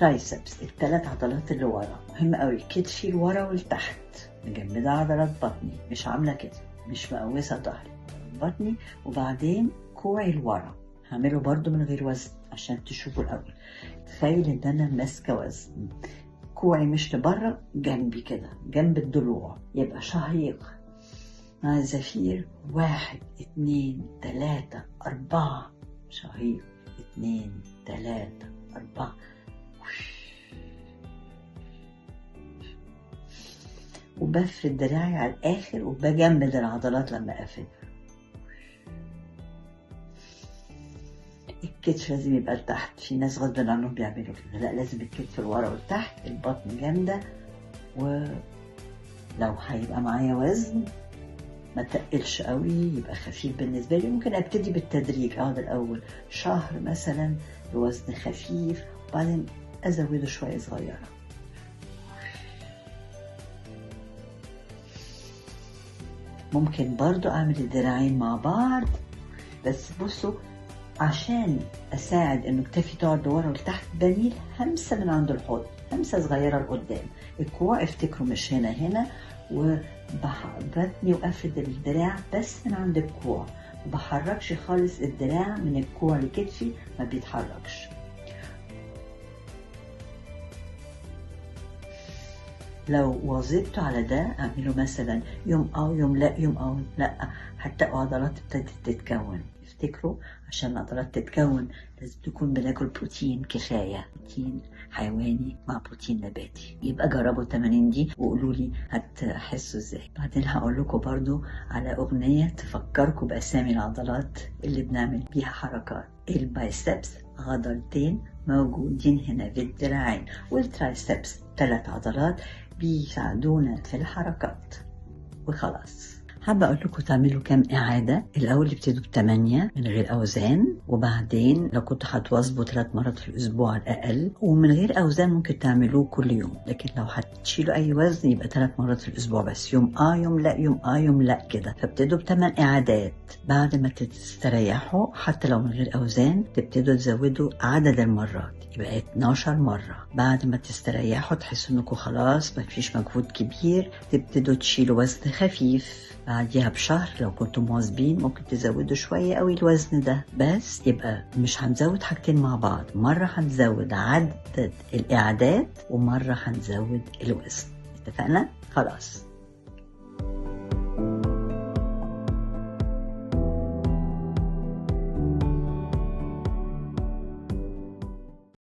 ترايسبس، الثلاث عضلات اللي ورا مهم قوي، كتفي لورا ولتحت، مجمدة عضلات بطني، مش عاملة كده، مش مقوسة ظهري، بطني، وبعدين كوعي لورا. هعمله برضو من غير وزن عشان تشوفوا الأول. تخيل إن أنا ماسكة وزن، كوعي مش لبره، جنبي كده جنب الضلوع، يبقى شهيق مع الزفير 1 2 3 4، شهيق 2 3 4، وبفرد دراعي على الآخر وبجمد العضلات لما أقفل. الكتف لازم يبقى لتحت، في ناس غصب عنهم بيعملوا كده، لا لازم الكتف لورا ولتحت، البطن جامدة. ولو هيبقى معايا وزن ما تقلش قوي، يبقى خفيف بالنسبة لي. ممكن ابتدي بالتدريج، اقعد الاول شهر مثلا بوزن خفيف وبعدين ازوده شوية صغيرة. ممكن برضو اعمل الدراعين مع بعض، بس بصوا عشان اساعد انه كتفي تقعد لورا ولتحت بميل همسة من عند الحوض، همسة صغيرة لقدام. الكوع افتكروا مش هنا، وبتني وافرد الدراع بس من عند الكوع، وبحركش خالص الدراع من الكوع لكتفي، ما بيتحركش. لو واظبتوا على ده، اعملوا مثلا يوم يوم لا، يوم لا، هتلاقوا عضلات ابتدت تتكون. افتكروا عشان العضلات تتكون لازم تكون بناكل بروتين كفاية، بروتين حيواني مع بروتين نباتي. يبقى جربوا التمارين دي وقولوا لي هتحسوا ازاي. بعدين هقول لكم برضو على اغنية تفكركم باسامي العضلات اللي بنعمل بيها حركات. البايسبس عضلتين موجودين هنا في الذراعين، والترايسبس 3 عضلات بيساعدونا في الحركات. وخلاص، حابة أقول لكم تعملوا كام إعادة. الأول ابتدوا ب8 من غير أوزان، وبعدين لو كنتوا هتواظبوا 3 مرات في الأسبوع على الأقل، ومن غير أوزان ممكن تعملوه كل يوم، لكن لو هتشيلوا أي وزن يبقى 3 مرات في الأسبوع بس، يوم يوم لا، يوم لا كده. فابتدوا ب8 إعادات. بعد ما تستريحوا حتى لو من غير أوزان تبتدوا تزودوا عدد المرات، يبقى 12 مرة. بعد ما تستريحوا تحسوا انكم خلاص مفيش مجهود كبير، تبتدوا تشيلوا وزن خفيف. بعديها بشهر لو كنتم مواظبين ممكن تزودوا شوية قوي الوزن ده، بس يبقى مش هنزود حاجتين مع بعض، مرة هنزود عدد الإعادات ومرة هنزود الوزن. اتفقنا؟ خلاص.